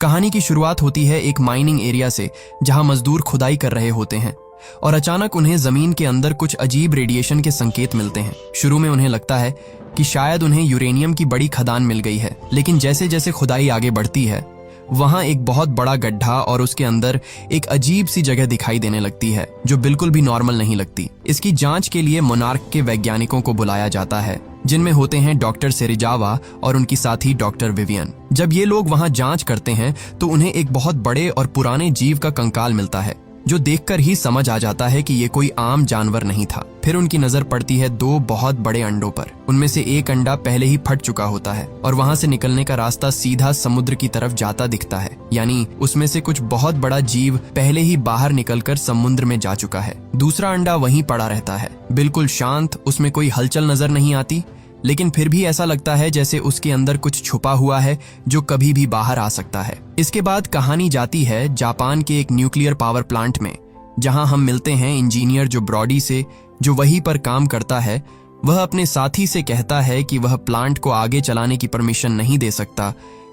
कहानी की शुरुआत होती है एक माइनिंग एरिया से, जहां मजदूर खुदाई कर रहे होते हैं और अचानक उन्हें जमीन के अंदर कुछ अजीब रेडिएशन के संकेत मिलते हैं। शुरू में उन्हें लगता है कि शायद उन्हें यूरेनियम की बड़ी खदान मिल गई है, लेकिन जैसे जैसे खुदाई आगे बढ़ती है वहां एक बहुत बड़ा गड्ढा और उसके अंदर एक अजीब सी जगह दिखाई देने लगती है जो बिल्कुल भी नॉर्मल नहीं लगती। इसकी जांच के लिए मोनार्क के वैज्ञानिकों को बुलाया जाता है, जिनमें होते हैं डॉक्टर सेरिजावा और उनकी साथी डॉक्टर विवियन। जब ये लोग वहां जांच करते हैं तो उन्हें एक बहुत बड़े और पुराने जीव का कंकाल मिलता है, जो देखकर ही समझ आ जाता है कि ये कोई आम जानवर नहीं था। फिर उनकी नजर पड़ती है दो बहुत बड़े अंडों पर। उनमें से एक अंडा पहले ही फट चुका होता है और वहां से निकलने का रास्ता सीधा समुद्र की तरफ जाता दिखता है, यानी उसमें से कुछ बहुत बड़ा जीव पहले ही बाहर निकलकर समुद्र में जा चुका है। दूसरा अंडा वहीं पड़ा रहता है, बिल्कुल शांत, उसमें कोई हलचल नजर नहीं आती, लेकिन फिर भी ऐसा लगता है जैसे उसके अंदर कुछ छुपा हुआ है जो कभी भी बाहर आ सकता है। इसके बाद कहानी जाती है जापान के एक न्यूक्लियर पावर प्लांट में, जहां हम मिलते हैं इंजीनियर जो ब्रॉडी से, जो वहीं पर काम करता है। वह अपने साथी से कहता है कि वह प्लांट को आगे चलाने की परमिशन नहीं दे सकता,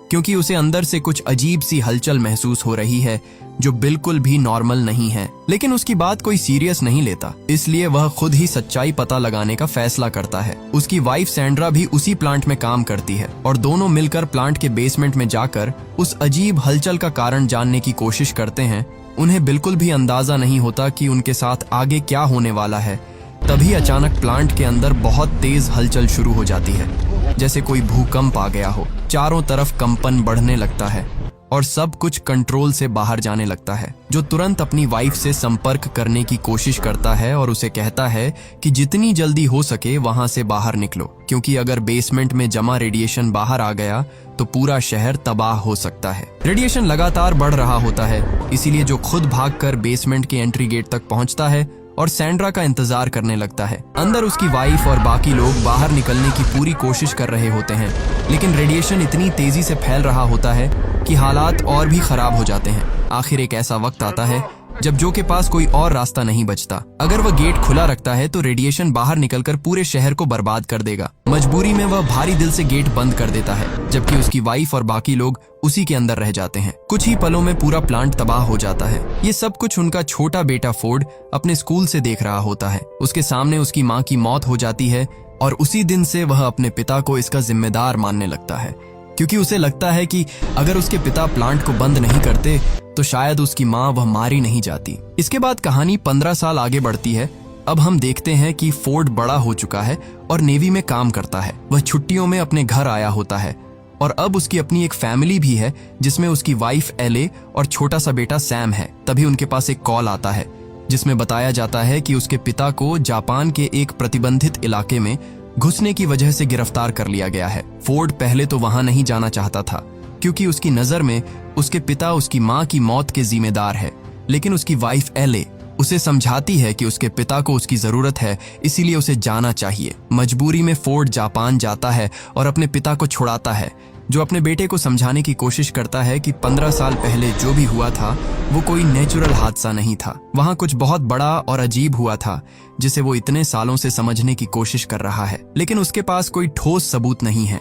क्योंकि उसे अंदर से कुछ अजीब सी हलचल महसूस हो रही है जो बिल्कुल भी नॉर्मल नहीं है। लेकिन उसकी बात कोई सीरियस नहीं लेता, इसलिए वह खुद ही सच्चाई पता लगाने का फैसला करता है। उसकी वाइफ सैंड्रा भी उसी प्लांट में काम करती है और दोनों मिलकर प्लांट के बेसमेंट में जाकर उस अजीब हलचल का कारण जानने की कोशिश करते हैं। उन्हें बिल्कुल भी अंदाजा नहीं होता कि उनके साथ आगे क्या होने वाला है। तभी अचानक प्लांट के अंदर बहुत तेज हलचल शुरू हो जाती है, जैसे कोई भूकंप आ गया हो। चारों तरफ कंपन बढ़ने लगता है और सब कुछ कंट्रोल से बाहर जाने लगता है, जो तुरंत अपनी वाइफ से संपर्क करने की कोशिश करता है और उसे कहता है कि जितनी जल्दी हो सके वहां से बाहर निकलो, क्योंकि अगर बेसमेंट में जमा रेडिएशन बाहर आ गया तो पूरा शहर तबाह हो सकता है। रेडिएशन लगातार बढ़ रहा होता है, इसीलिए जो खुद भागकर बेसमेंट के एंट्री गेट तक पहुंचता है और सैंड्रा का इंतजार करने लगता है। अंदर उसकी वाइफ और बाकी लोग बाहर निकलने की पूरी कोशिश कर रहे होते हैं, लेकिन रेडिएशन इतनी तेजी से फैल रहा होता है कि हालात और भी खराब हो जाते हैं। आखिर एक ऐसा वक्त आता है जब जो के पास कोई और रास्ता नहीं बचता। अगर वह गेट खुला रखता है तो रेडिएशन बाहर निकलकर पूरे शहर को बर्बाद कर देगा। मजबूरी में वह भारी दिल से गेट बंद कर देता है, जबकि उसकी वाइफ और बाकी लोग उसी के अंदर रह जाते हैं। कुछ ही पलों में पूरा प्लांट तबाह हो जाता है। ये सब कुछ उनका छोटा बेटा फोर्ड अपने स्कूल से देख रहा होता है। उसके सामने उसकी माँ की मौत हो जाती है और उसी दिन से वह अपने पिता को इसका जिम्मेदार मानने लगता है, क्योंकि उसे लगता है कि अगर उसके पिता प्लांट को बंद नहीं करते तो शायद उसकी माँ वह मारी नहीं जाती। इसके बाद कहानी 15 साल आगे बढ़ती है। अब हम देखते हैं कि फोर्ड बड़ा हो चुका है और नेवी में काम करता है। वह छुट्टियों में अपने घर आया होता है और अब उसकी अपनी एक फैमिली भी है, जिसमें उसकी वाइफ एले और छोटा सा बेटा सैम है। तभी उनके पास एक कॉल आता है जिसमें बताया जाता है कि उसके पिता को जापान के एक प्रतिबंधित इलाके में घुसने की वजह से गिरफ्तार कर लिया गया है। फोर्ड पहले तो वहां नहीं जाना चाहता था, क्योंकि उसकी नजर में उसके पिता उसकी माँ की मौत के जिम्मेदार है। लेकिन उसकी वाइफ एले उसे समझाती है कि उसके पिता को उसकी जरूरत है, इसीलिए उसे जाना चाहिए। मजबूरी में फोर्ड जापान जाता है और अपने पिता को छुड़ाता है, जो अपने बेटे को समझाने की कोशिश करता है कि 15 साल पहले जो भी हुआ था वो कोई नेचुरल हादसा नहीं था। वहां कुछ बहुत बड़ा और अजीब हुआ था, जिसे वो इतने सालों से समझने की कोशिश कर रहा है, लेकिन उसके पास कोई ठोस सबूत नहीं है,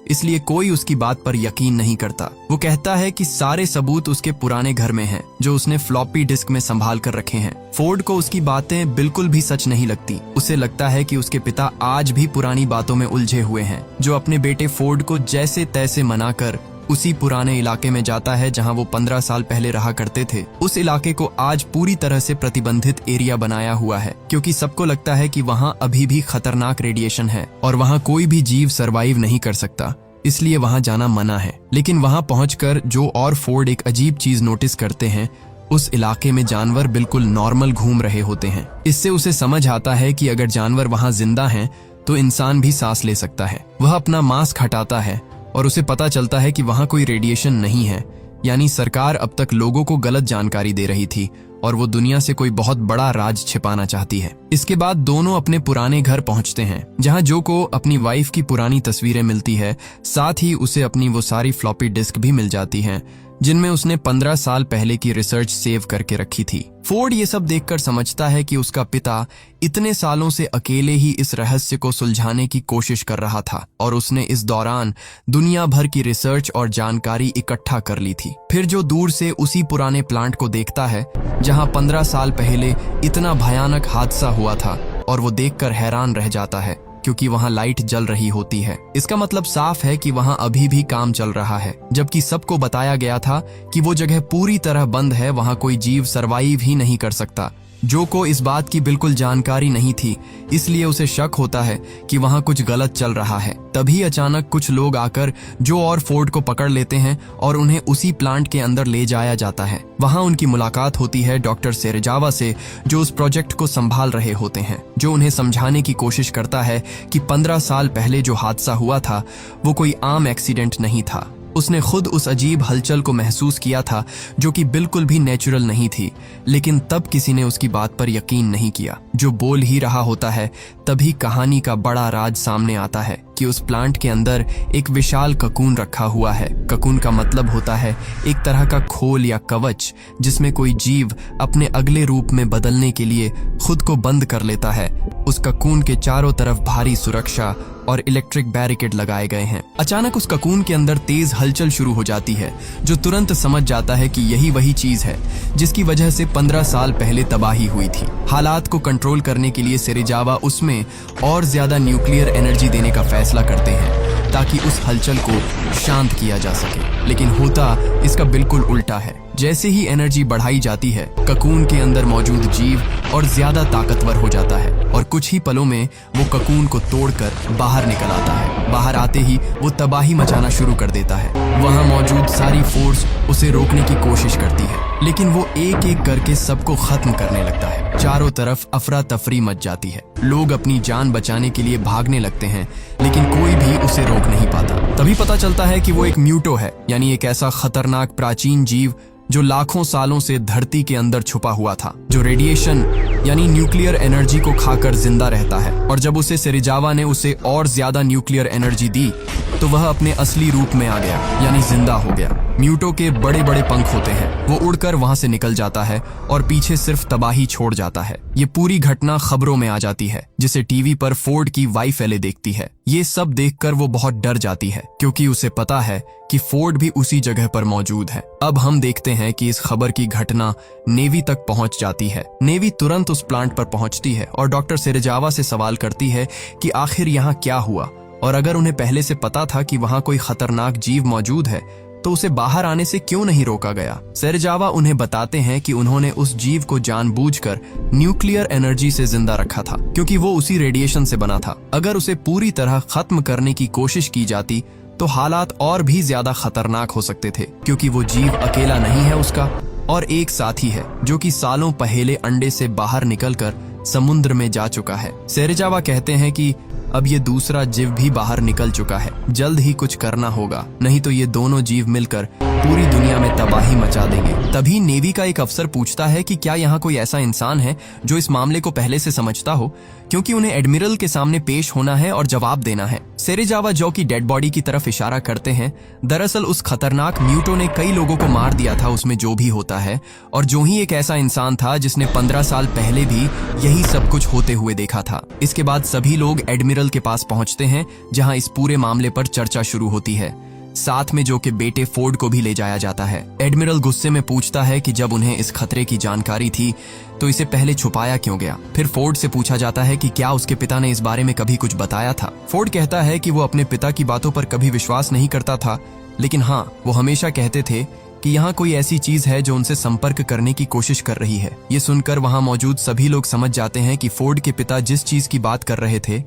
इसलिए कोई उसकी बात पर यकीन नहीं करता। वो कहता है कि सारे सबूत उसके पुराने घर में हैं, जो उसने फ्लॉपी डिस्क में संभाल कर रखे हैं। फोर्ड को उसकी बातें बिल्कुल भी सच नहीं लगती। उसे लगता है कि उसके पिता आज भी पुरानी बातों में उलझे हुए हैं, जो अपने बेटे फोर्ड को जैसे तैसे मनाकर उसी पुराने इलाके में जाता है जहां वो 15 साल पहले रहा करते थे। उस इलाके को आज पूरी तरह से प्रतिबंधित एरिया बनाया हुआ है, क्योंकि सबको लगता है कि वहां अभी भी खतरनाक रेडिएशन है और वहां कोई भी जीव सरवाइव नहीं कर सकता, इसलिए वहां जाना मना है। लेकिन वहां पहुंचकर जो और फोर्ड एक अजीब चीज नोटिस करते हैं, उस इलाके में जानवर बिल्कुल नॉर्मल घूम रहे होते हैं। इससे उसे समझ आता है कि अगर जानवर वहां जिंदा हैं तो इंसान भी सांस ले सकता है। वह अपना मास्क हटाता है और उसे पता चलता है कि वहां कोई रेडिएशन नहीं है, यानी सरकार अब तक लोगों को गलत जानकारी दे रही थी और वो दुनिया से कोई बहुत बड़ा राज छिपाना चाहती है। इसके बाद दोनों अपने पुराने घर पहुंचते हैं, जहां जो को अपनी वाइफ की पुरानी तस्वीरें मिलती है, साथ ही उसे अपनी वो सारी फ्लॉपी डिस्क भी मिल जाती हैं जिनमें उसने 15 साल पहले की रिसर्च सेव करके रखी थी। फोर्ड ये सब देखकर समझता है कि उसका पिता इतने सालों से अकेले ही इस रहस्य को सुलझाने की कोशिश कर रहा था और उसने इस दौरान दुनिया भर की रिसर्च और जानकारी इकट्ठा कर ली थी। फिर जो दूर से उसी पुराने प्लांट को देखता है जहां 15 साल पहले इतना भयानक हादसा हुआ था, और वो देखकर हैरान रह जाता है क्योंकि वहां लाइट जल रही होती है। इसका मतलब साफ है कि वहां अभी भी काम चल रहा है, जबकि सबको बताया गया था कि वो जगह पूरी तरह बंद है, वहां कोई जीव सरवाइव ही नहीं कर सकता। जो को इस बात की बिल्कुल जानकारी नहीं थी, इसलिए उसे शक होता है कि वहां कुछ गलत चल रहा है। तभी अचानक कुछ लोग आकर जो और फोर्ड को पकड़ लेते हैं और उन्हें उसी प्लांट के अंदर ले जाया जाता है। वहां उनकी मुलाकात होती है डॉक्टर सेरेजावा से, जो उस प्रोजेक्ट को संभाल रहे होते हैं, जो उन्हें समझाने की कोशिश करता है कि 15 साल पहले जो हादसा हुआ था वो कोई आम एक्सीडेंट नहीं था। उसने खुद उस अजीब हलचल को महसूस किया था जो कि बिल्कुल भी नेचुरल नहीं थी, लेकिन तब किसी ने उसकी बात पर यकीन नहीं किया। जो बोल ही रहा होता है तभी कहानी का बड़ा राज सामने आता है कि उस प्लांट के अंदर एक विशाल ककून रखा हुआ है। ककून का मतलब होता है एक तरह का खोल या कवच जिसमें कोई जीव अपने अगले रूप में बदलने के लिए खुद को बंद कर लेता है। उस ककून के चारों तरफ भारी सुरक्षा और इलेक्ट्रिक बैरिकेड लगाए गए हैं। अचानक उस ककून के अंदर तेज हलचल शुरू हो जाती है, जो तुरंत समझ जाता है कि यही वही चीज है जिसकी वजह से 15 साल पहले तबाही हुई थी। हालात को कंट्रोल करने के लिए सेरेजावा उसमें और ज्यादा न्यूक्लियर एनर्जी देने का फैसला करते हैं ताकि उस हलचल को शांत किया जा सके, लेकिन होता इसका बिल्कुल उल्टा है। जैसे ही एनर्जी बढ़ाई जाती है, ककून के अंदर मौजूद जीव और ज्यादा ताकतवर हो जाता है और कुछ ही पलों में वो ककून को तोड़कर बाहर निकल आता है। बाहर आते ही वो तबाही मचाना शुरू कर देता है। वहां मौजूद सारी फोर्स उसे रोकने की कोशिश करती है, लेकिन वो एक एक करके सबको खत्म करने लगता है। चारों तरफ अफरा तफरी मच जाती है। लोग अपनी जान बचाने के लिए भागने लगते हैं, लेकिन कोई भी उसे रोक नहीं पाता। तभी पता चलता है कि वो एक म्यूटो है, यानी एक ऐसा खतरनाक प्राचीन जीव जो लाखों सालों से धरती के अंदर छुपा हुआ था, जो रेडिएशन यानी न्यूक्लियर एनर्जी को खाकर जिंदा रहता है। और जब उसे सेरेजावा ने उसे और ज्यादा न्यूक्लियर एनर्जी दी तो वह अपने असली रूप में आ गया, यानी जिंदा हो गया। म्यूटो के बड़े बड़े पंख होते हैं, वो उड़कर वहां से निकल जाता है और पीछे सिर्फ तबाही छोड़ जाता है। ये पूरी घटना खबरों में आ जाती है, जिसे टीवी पर फोर्ड की वाइफ एले देखती है। ये सब देखकर वो बहुत डर जाती है क्योंकि उसे पता है कि फोर्ड भी उसी जगह पर मौजूद है। अब हम देखते हैं कि इस खबर की घटना नेवी तक पहुंच जाती है। नेवी तुरंत उस प्लांट पर पहुंचती है और डॉक्टर सेरेजावा से सवाल करती है कि आखिर यहाँ क्या हुआ, और अगर उन्हें पहले से पता था कि वहां कोई खतरनाक जीव मौजूद है तो उसे बाहर आने से क्यों नहीं रोका गया। सेरेजावा उन्हें बताते हैं कि उन्होंने उस जीव को जानबूझकर न्यूक्लियर एनर्जी से जिंदा रखा था क्योंकि वो उसी रेडिएशन से बना था। अगर उसे पूरी तरह खत्म करने की कोशिश की जाती तो हालात और भी ज्यादा खतरनाक हो सकते थे, क्योंकि वो जीव अकेला नहीं है, उसका और एक साथी है जो कि सालों पहले अंडे से बाहर निकलकर समुद्र में जा चुका है। सेरेजावा कहते हैं कि अब ये दूसरा जीव भी बाहर निकल चुका है, जल्द ही कुछ करना होगा, नहीं तो ये दोनों जीव मिलकर पूरी दुनिया में तबाही मचा देंगे। तभी नेवी का एक अफसर पूछता है कि क्या यहाँ कोई ऐसा इंसान है जो इस मामले को पहले से समझता हो, क्योंकि उन्हें एडमिरल के सामने पेश होना है और जवाब देना है। सेरेजावा जो की डेड बॉडी की तरफ इशारा करते हैं। दरअसल उस खतरनाक म्यूटो ने कई लोगों को मार दिया था, उसमें जो भी होता है, और जो ही एक ऐसा इंसान था जिसने 15 साल पहले भी यही सब कुछ होते हुए देखा था। इसके बाद सभी लोग एडमिरल के पास पहुंचते हैं, जहां इस पूरे मामले पर चर्चा शुरू होती है। साथ में जो के बेटे फोर्ड को भी ले जाया जाता है। एडमिरल गुस्से में पूछता है कि जब उन्हें इस खतरे की जानकारी थी तो इसे पहले छुपाया क्यों गया। फिर फोर्ड से पूछा जाता है कि क्या उसके पिता ने इस बारे में कभी कुछ बताया था। फोर्ड कहता है कि वो अपने पिता की बातों पर कभी विश्वास नहीं करता था, लेकिन हाँ, वो हमेशा कहते थे कि यहाँ कोई ऐसी चीज है जो उनसे संपर्क करने की कोशिश कर रही है। ये सुनकर वहां मौजूद सभी लोग समझ जाते हैं कि फोर्ड के पिता जिस चीज की बात कर रहे थे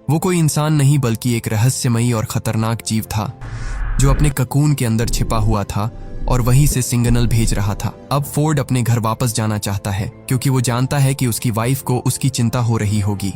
वो कोई इंसान नहीं बल्कि एक रहस्यमयी और खतरनाक जीव था जो अपने ककून के अंदर छिपा हुआ था और वहीं से सिग्नल भेज रहा था। अब फोर्ड अपने घर वापस जाना चाहता है क्योंकि वो जानता है कि उसकी वाइफ को उसकी चिंता हो रही होगी।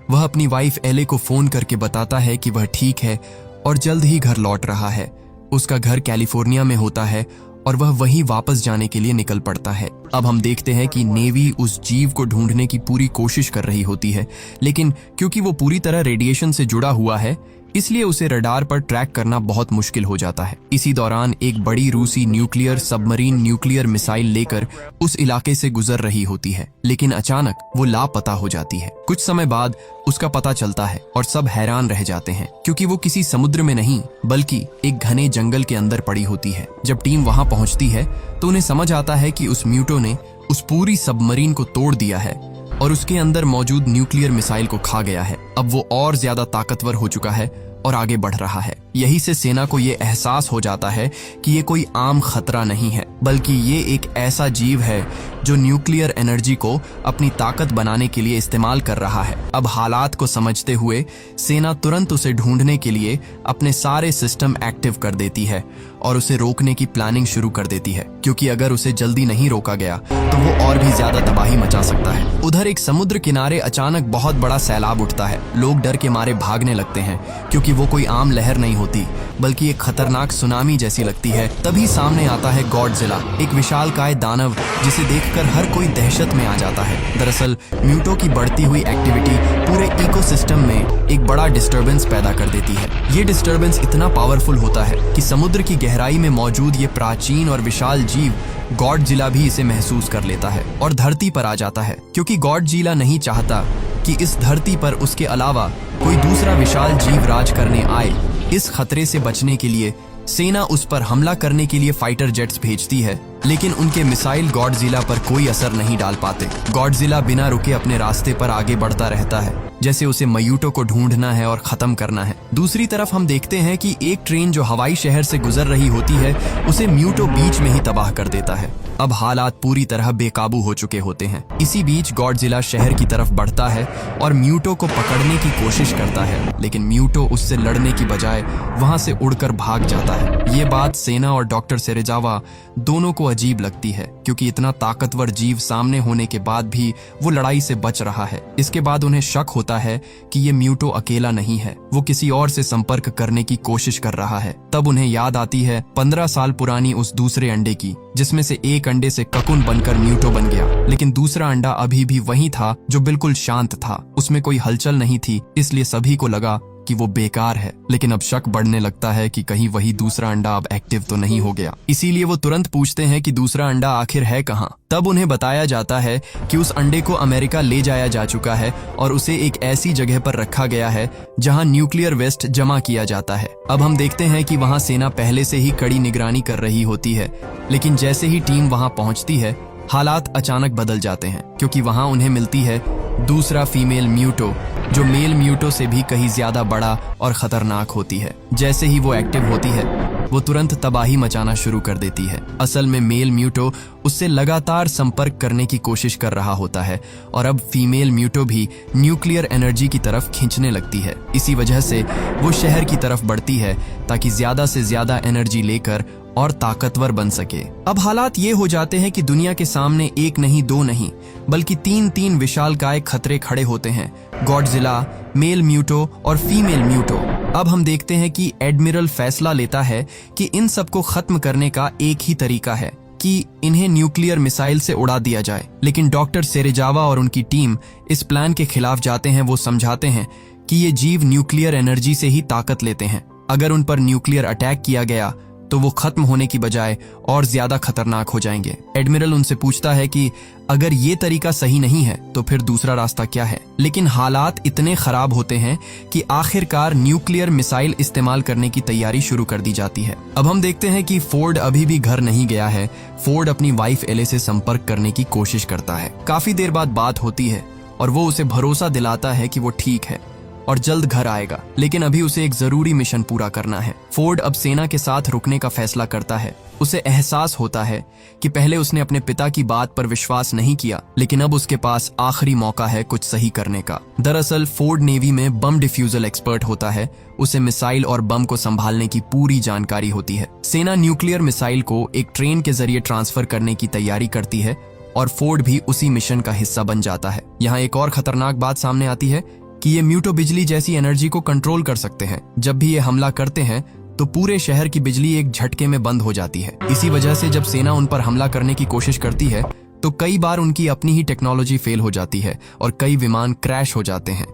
वह अपनी वाइफ एले को फोन करके बताता है कि वह ठीक है और जल्द ही घर लौट रहा है। उसका घर कैलिफोर्निया में होता है और वह वहीं वापस जाने के लिए निकल पड़ता है। अब हम देखते हैं कि नेवी उस जीव को ढूंढने की पूरी कोशिश कर रही होती है, लेकिन क्योंकि वो पूरी तरह रेडिएशन से जुड़ा हुआ है इसलिए उसे रडार पर ट्रैक करना बहुत मुश्किल हो जाता है। इसी दौरान एक बड़ी रूसी न्यूक्लियर सबमरीन न्यूक्लियर मिसाइल लेकर उस इलाके से गुजर रही होती है, लेकिन अचानक वो लापता हो जाती है। कुछ समय बाद उसका पता चलता है और सब हैरान रह जाते हैं, क्योंकि वो किसी समुद्र में नहीं बल्कि एक घने जंगल के अंदर पड़ी होती है। जब टीम वहां पहुंचती है तो उन्हें समझ आता है कि उस म्यूटो ने उस पूरी सबमरीन को तोड़ दिया है और उसके अंदर मौजूद न्यूक्लियर मिसाइल को खा गया है। अब वो और ज्यादा ताकतवर हो चुका है और आगे बढ़ रहा है। यही से सेना को ये एहसास हो जाता है कि ये कोई आम खतरा नहीं है, बल्कि ये एक ऐसा जीव है जो न्यूक्लियर एनर्जी को अपनी ताकत बनाने के लिए इस्तेमाल कर रहा है। अब हालात को समझते हुए सेना तुरंत उसे ढूंढने के लिए अपने सारे सिस्टम एक्टिव कर देती है और उसे रोकने की प्लानिंग शुरू कर देती है, क्योंकि अगर उसे जल्दी नहीं रोका गया तो वो और भी ज्यादा तबाही मचा सकता है। उधर एक समुद्र किनारे अचानक बहुत बड़ा सैलाब उठता है। लोग डर के मारे भागने लगते हैं, क्योंकि वो कोई आम लहर नहीं होती बल्कि एक खतरनाक सुनामी जैसी लगती है। तभी सामने आता है गॉडजिला, एक विशालकाय दानव जिसे देखकर हर कोई दहशत में आ जाता है। दरअसल म्यूटो की बढ़ती हुई एक्टिविटी पूरे इकोसिस्टम में एक बड़ा डिस्टर्बेंस पैदा कर देती है। ये डिस्टर्बेंस इतना पावरफुल होता है कि समुद्र की गहराई में मौजूद ये प्राचीन और विशाल जीव गॉडजिला भी इसे महसूस कर लेता है और धरती पर आ जाता है, क्योंकि गॉडजिला नहीं चाहता कि इस धरती पर उसके अलावा कोई दूसरा विशाल जीव राज करने आए। इस खतरे से बचने के लिए सेना उस पर हमला करने के लिए फाइटर जेट्स भेजती है, लेकिन उनके मिसाइल गॉडजिला पर कोई असर नहीं डाल पाते। गॉडजिला बिना रुके अपने रास्ते पर आगे बढ़ता रहता है, जैसे उसे म्यूटो को ढूंढना है और खत्म करना है। दूसरी तरफ हम देखते हैं कि एक ट्रेन जो हवाई शहर से गुजर रही होती है उसे म्यूटो बीच में ही तबाह कर देता है। अब हालात पूरी तरह बेकाबू हो चुके होते हैं। इसी बीच गॉडजिला शहर की तरफ बढ़ता है और म्यूटो को पकड़ने की कोशिश करता है, लेकिन म्यूटो उससे लड़ने की बजाय वहां से उड़कर भाग जाता है। ये बात सेना और डॉक्टर सेरेजावा दोनों को अजीब लगती है, क्योंकि इतना ताकतवर जीव सामने होने के बाद भी वो लड़ाई से बच रहा है। इसके बाद उन्हें शक होता है कि ये म्यूटो अकेला नहीं है, वो किसी और से संपर्क करने की कोशिश कर रहा है। तब उन्हें याद आती है 15 साल पुरानी उस दूसरे अंडे की, जिसमें से एक अंडे से ककुन बनकर म्यूटो बन गया, लेकिन दूसरा अंडा अभी भी वही था जो बिल्कुल शांत था। उसमें कोई हलचल नहीं थी, इसलिए सभी को लगा कि वो बेकार है। लेकिन अब शक बढ़ने लगता है कि कहीं वही दूसरा अंडा अब एक्टिव तो नहीं हो गया। इसीलिए वो तुरंत पूछते हैं कि दूसरा अंडा आखिर है कहाँ। तब उन्हें बताया जाता है कि उस अंडे को अमेरिका ले जाया जा चुका है और उसे एक ऐसी जगह पर रखा गया है जहां न्यूक्लियर वेस्ट जमा किया जाता है। अब हम देखते हैं कि वहां सेना पहले से ही कड़ी निगरानी कर रही होती है, लेकिन जैसे ही टीम वहां पहुंचती है हालात अचानक बदल जाते हैं, क्योंकि वहां उन्हें मिलती है दूसरा फीमेल म्यूटो, जो मेल म्यूटो से भी कहीं ज्यादा बड़ा और खतरनाक होती है। जैसे ही वो एक्टिव होती है वो तुरंत तबाही मचाना शुरू कर देती है। असल में मेल म्यूटो उससे लगातार संपर्क करने की कोशिश कर रहा होता है और अब फीमेल म्यूटो भी न्यूक्लियर एनर्जी की तरफ खींचने लगती है। इसी वजह से वो शहर की तरफ बढ़ती है ताकि ज्यादा से ज्यादा एनर्जी लेकर और ताकतवर बन सके। अब हालात ये हो जाते हैं कि दुनिया के सामने एक नहीं दो नहीं बल्कि तीन विशालकाय खतरे खड़े होते हैं, गॉडजिला, मेल म्यूटो और फीमेल म्यूटो। अब हम देखते हैं कि एडमिरल फैसला लेता है कि इन सबको खत्म करने का एक ही तरीका है कि इन्हें न्यूक्लियर मिसाइल से उड़ा दिया जाए। लेकिन डॉक्टर सेरेजावा और उनकी टीम इस प्लान के खिलाफ जाते हैं। वो समझाते हैं कि ये जीव न्यूक्लियर एनर्जी से ही ताकत लेते हैं। अगर उन पर न्यूक्लियर अटैक किया गया तो वो खत्म होने की बजाय और ज्यादा खतरनाक हो जाएंगे। एडमिरल उनसे पूछता है कि अगर ये तरीका सही नहीं है तो फिर दूसरा रास्ता क्या है। लेकिन हालात इतने खराब होते हैं कि आखिरकार न्यूक्लियर मिसाइल इस्तेमाल करने की तैयारी शुरू कर दी जाती है। अब हम देखते हैं कि फोर्ड अभी भी घर नहीं गया है। फोर्ड अपनी वाइफ एले से संपर्क करने की कोशिश करता है। काफी देर बाद बात होती है और वो उसे भरोसा दिलाता है कि वो ठीक है और जल्द घर आएगा, लेकिन अभी उसे एक जरूरी मिशन पूरा करना है। फोर्ड अब सेना के साथ रुकने का फैसला करता है। उसे एहसास होता है कि पहले उसने अपने पिता की बात पर विश्वास नहीं किया, लेकिन अब उसके पास आखिरी मौका है कुछ सही करने का। दरअसल फोर्ड नेवी में बम डिफ्यूजल एक्सपर्ट होता है। उसे मिसाइल और बम को संभालने की पूरी जानकारी होती है। सेना न्यूक्लियर मिसाइल को एक ट्रेन के जरिए ट्रांसफर करने की तैयारी करती है और फोर्ड भी उसी मिशन का हिस्सा बन जाता है। यहाँ एक और खतरनाक बात सामने आती है कि ये म्यूटो बिजली जैसी एनर्जी को कंट्रोल कर सकते हैं। जब भी ये हमला करते हैं तो पूरे शहर की बिजली एक झटके में बंद हो जाती है। इसी वजह से जब सेना उन पर हमला करने की कोशिश करती है तो कई बार उनकी अपनी ही टेक्नोलॉजी फेल हो जाती है और कई विमान क्रैश हो जाते हैं।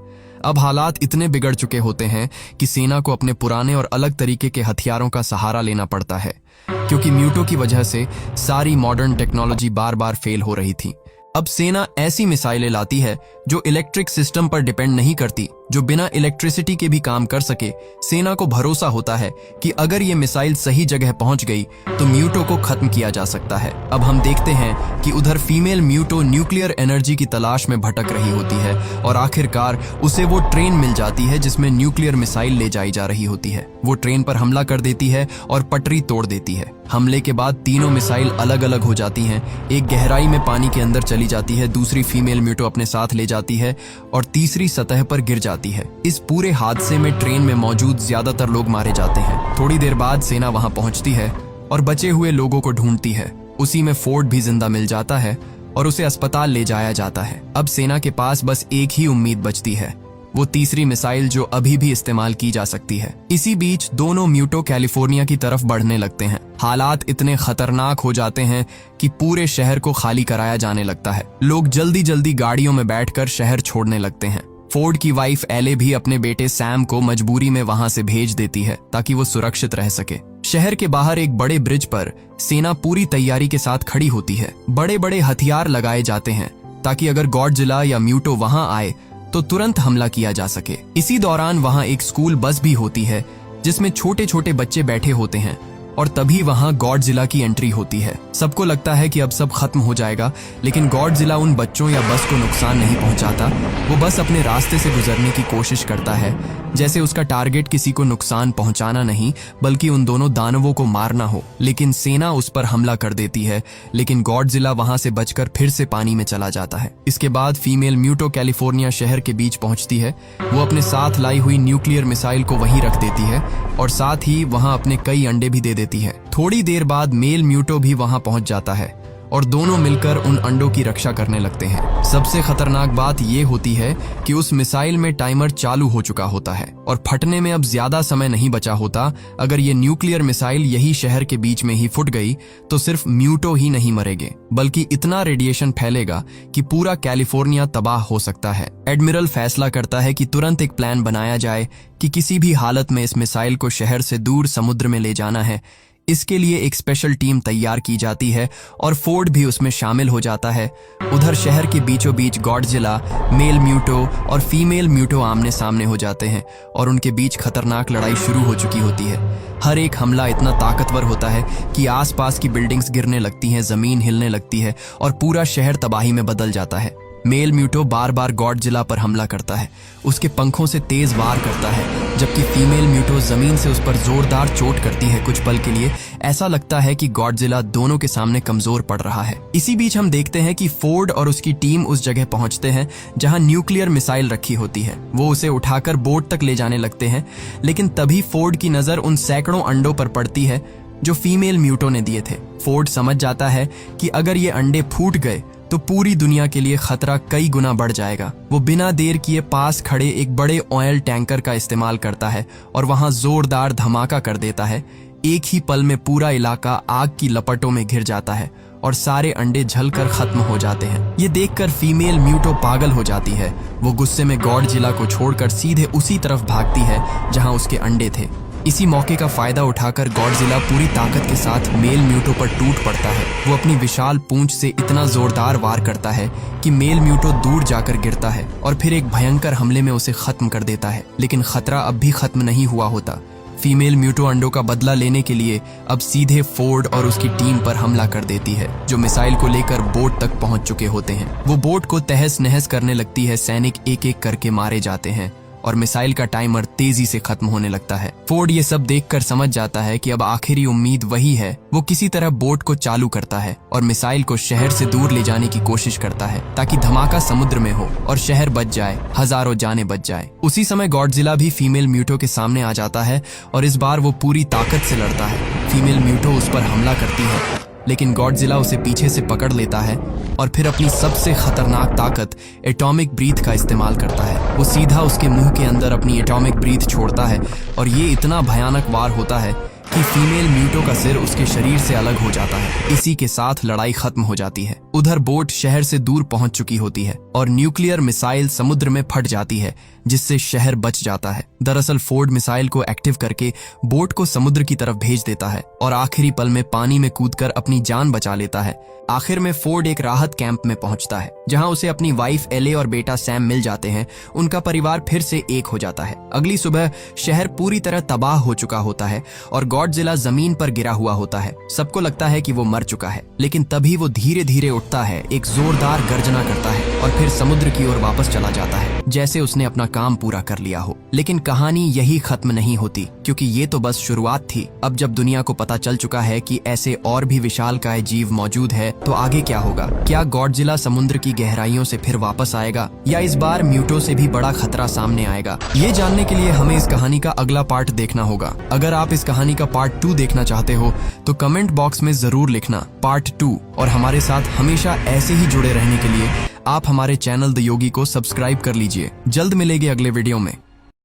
अब हालात इतने बिगड़ चुके होते हैं कि सेना को अपने पुराने और अलग तरीके के हथियारों का सहारा लेना पड़ता है, क्योंकि म्यूटो की वजह से सारी मॉडर्न टेक्नोलॉजी बार बार फेल हो रही थी। अब सेना ऐसी मिसाइलें लाती है जो इलेक्ट्रिक सिस्टम पर डिपेंड नहीं करती, जो बिना इलेक्ट्रिसिटी के भी काम कर सके। सेना को भरोसा होता है कि अगर ये मिसाइल सही जगह पहुंच गई तो म्यूटो को खत्म किया जा सकता है। अब हम देखते हैं कि उधर फीमेल म्यूटो न्यूक्लियर एनर्जी की तलाश में भटक रही होती है और आखिरकार उसे वो ट्रेन मिल जाती है जिसमें न्यूक्लियर मिसाइल ले जाई जा रही होती है। वो ट्रेन पर हमला कर देती है और पटरी तोड़ देती है। हमले के बाद तीनों मिसाइल अलग अलग हो जाती हैं। एक गहराई में पानी के अंदर चली जाती है, दूसरी फीमेल म्यूटो अपने साथ ले जाती है और तीसरी सतह पर गिर जाती है। इस पूरे हादसे में ट्रेन में मौजूद ज्यादातर लोग मारे जाते हैं। थोड़ी देर बाद सेना वहां पहुंचती है और बचे हुए लोगों को ढूंढती है। उसी में फोर्ड भी जिंदा मिल जाता है और उसे अस्पताल ले जाया जाता है। अब सेना के पास बस एक ही उम्मीद बचती है, वो तीसरी मिसाइल जो अभी भी इस्तेमाल की जा सकती है। इसी बीच दोनों म्यूटो कैलिफोर्निया की तरफ बढ़ने लगते हैं। हालात इतने खतरनाक हो जाते हैं कि पूरे शहर को खाली कराया जाने लगता है। लोग जल्दी जल्दी गाड़ियों में बैठकर शहर छोड़ने लगते हैं। फोर्ड की वाइफ एले भी अपने बेटे सैम को मजबूरी में वहां से भेज देती है ताकि वो सुरक्षित रह सके। शहर के बाहर एक बड़े ब्रिज पर सेना पूरी तैयारी के साथ खड़ी होती है। बड़े बड़े हथियार लगाए जाते हैं ताकि अगर गॉडजिला या म्यूटो वहां आए तो तुरंत हमला किया जा सके। इसी दौरान वहां एक स्कूल बस भी होती है जिसमें छोटे छोटे बच्चे बैठे होते हैं और तभी वहां गॉडजिला की एंट्री होती है। सबको लगता है कि अब सब खत्म हो जाएगा, लेकिन गॉडजिला उन बच्चों या बस को नुकसान नहीं पहुंचाता। वो बस अपने रास्ते से गुजरने की कोशिश करता है, जैसे उसका टारगेट किसी को नुकसान पहुंचाना नहीं बल्कि उन दोनों दानवों को मारना हो। लेकिन सेना उस पर हमला कर देती है, लेकिन गॉडजिला वहां से बचकर फिर से पानी में चला जाता है। इसके बाद फीमेल म्यूटो कैलिफोर्निया शहर के बीच पहुंचती है। वो अपने साथ लाई हुई न्यूक्लियर मिसाइल को वहीं रख देती है और साथ ही वहां अपने कई अंडे भी दे देती है। थोड़ी देर बाद मेल म्यूटो भी वहां पहुंच जाता है और दोनों मिलकर उन अंडों की रक्षा करने लगते हैं। सबसे खतरनाक बात यह होती है कि उस मिसाइल में टाइमर चालू हो चुका होता है और फटने में अब ज्यादा समय नहीं बचा होता। अगर ये न्यूक्लियर मिसाइल यही शहर के बीच में ही फुट गई तो सिर्फ म्यूटो ही नहीं मरेंगे, बल्कि इतना रेडिएशन फैलेगा कि पूरा कैलिफोर्निया तबाह हो सकता है। एडमिरल फैसला करता है कि तुरंत एक प्लान बनाया जाए कि किसी भी हालत में इस मिसाइल को शहर से दूर समुद्र में ले जाना है। इसके लिए एक स्पेशल टीम तैयार की जाती है और फोर्ड भी उसमें शामिल हो जाता है। उधर शहर के बीचों बीच गॉडजिला, मेल म्यूटो और फीमेल म्यूटो आमने सामने हो जाते हैं और उनके बीच खतरनाक लड़ाई शुरू हो चुकी होती है। हर एक हमला इतना ताकतवर होता है कि आसपास की बिल्डिंग्स गिरने लगती हैं, जमीन हिलने लगती है और पूरा शहर तबाही में बदल जाता है। मेल म्यूटो बार बार गॉडजिला पर हमला करता है, उसके पंखों से तेज वार करता है, जबकि फीमेल म्यूटो जमीन से उस पर जोरदार चोट करती है। कुछ पल के लिए ऐसा लगता है कि गॉडजिला दोनों के सामने कमजोर पड़ रहा है। इसी बीच हम देखते हैं कि फोर्ड और उसकी टीम उस जगह पहुंचते हैं जहां न्यूक्लियर मिसाइल रखी होती है। वो उसे उठाकर बोट तक ले जाने लगते हैं, लेकिन तभी फोर्ड की नजर उन सैकड़ों अंडों पर पड़ती है जो फीमेल म्यूटो ने दिए थे। फोर्ड समझ जाता है कि अगर ये अंडे फूट गए तो पूरी दुनिया के लिए खतरा कई गुना बढ़ जाएगा। वो बिना देर किए पास खड़े एक बड़े ऑयल टैंकर का इस्तेमाल करता है और वहां जोरदार धमाका कर देता है। एक ही पल में पूरा इलाका आग की लपटों में घिर जाता है और सारे अंडे जलकर खत्म हो जाते हैं। ये देखकर फीमेल म्यूटो पागल हो जाती है। वो गुस्से में गॉडजिला को छोड़कर सीधे उसी तरफ भागती है जहां उसके अंडे थे। इसी मौके का फायदा उठाकर गॉडजिला पूरी ताकत के साथ मेल म्यूटो पर टूट पड़ता है। वो अपनी विशाल पूंछ से इतना जोरदार वार करता है कि मेल म्यूटो दूर जाकर गिरता है और फिर एक भयंकर हमले में उसे खत्म कर देता है। लेकिन खतरा अब भी खत्म नहीं हुआ होता। फीमेल म्यूटो अंडों का बदला लेने के लिए अब सीधे फोर्ड और उसकी टीम पर हमला कर देती है, जो मिसाइल को लेकर बोट तक पहुंच चुके होते हैं। वो बोट को तहस नहस करने लगती है, सैनिक एक एक करके मारे जाते हैं और मिसाइल का टाइमर तेजी से खत्म होने लगता है। फोर्ड ये सब देखकर समझ जाता है कि अब आखिरी उम्मीद वही है। वो किसी तरह बोट को चालू करता है और मिसाइल को शहर से दूर ले जाने की कोशिश करता है ताकि धमाका समुद्र में हो और शहर बच जाए, हजारों जानें बच जाए। उसी समय गॉडजिला भी फीमेल म्यूटो के सामने आ जाता है और इस बार वो पूरी ताकत से लड़ता है। फीमेल म्यूटो उस पर हमला करती है, लेकिन गॉडजिला उसे पीछे से पकड़ लेता है और फिर अपनी सबसे खतरनाक ताकत एटॉमिक ब्रीथ का इस्तेमाल करता है। वो सीधा उसके मुंह के अंदर अपनी एटॉमिक ब्रीथ छोड़ता है और ये इतना भयानक वार होता है कि फीमेल म्यूटो का सिर उसके शरीर से अलग हो जाता है। इसी के साथ लड़ाई खत्म हो जाती है। उधर बोट शहर से दूर पहुंच चुकी होती है और न्यूक्लियर मिसाइल समुद्र में फट जाती है, जिससे शहर बच जाता है। दरअसल फोर्ड मिसाइल को एक्टिव करके बोट को समुद्र की तरफ भेज देता है और आखिरी पल में पानी में कूदकर अपनी जान बचा लेता है। आखिर में फोर्ड एक राहत कैंप में पहुंचता है, जहां उसे अपनी वाइफ एले और बेटा सैम मिल जाते हैं। उनका परिवार फिर से एक हो जाता है। अगली सुबह शहर पूरी तरह तबाह हो चुका होता है और गॉडजिला जमीन पर गिरा हुआ होता है। सबको लगता है कि वो मर चुका है, लेकिन तभी वो धीरे धीरे उठता है, एक जोरदार गर्जना करता है और फिर समुद्र की ओर वापस चला जाता है, जैसे उसने अपना काम पूरा कर लिया हो। लेकिन कहानी यही खत्म नहीं होती, क्योंकि ये तो बस शुरुआत थी। अब जब दुनिया को पता चल चुका है कि ऐसे और भी विशालकाय जीव मौजूद है, तो आगे क्या होगा? क्या गॉडजिला समुद्र की गहराइयों से फिर वापस आएगा, या इस बार म्यूटो से भी बड़ा खतरा सामने आएगा? ये जानने के लिए हमें इस कहानी का अगला पार्ट देखना होगा। अगर आप इस कहानी का पार्ट 2 देखना चाहते हो तो कमेंट बॉक्स में जरूर लिखना पार्ट 2। और हमारे साथ हमेशा ऐसे ही जुड़े रहने के लिए आप हमारे चैनल द योगी को सब्सक्राइब कर लीजिए। जल्द मिलेंगे अगले वीडियो में।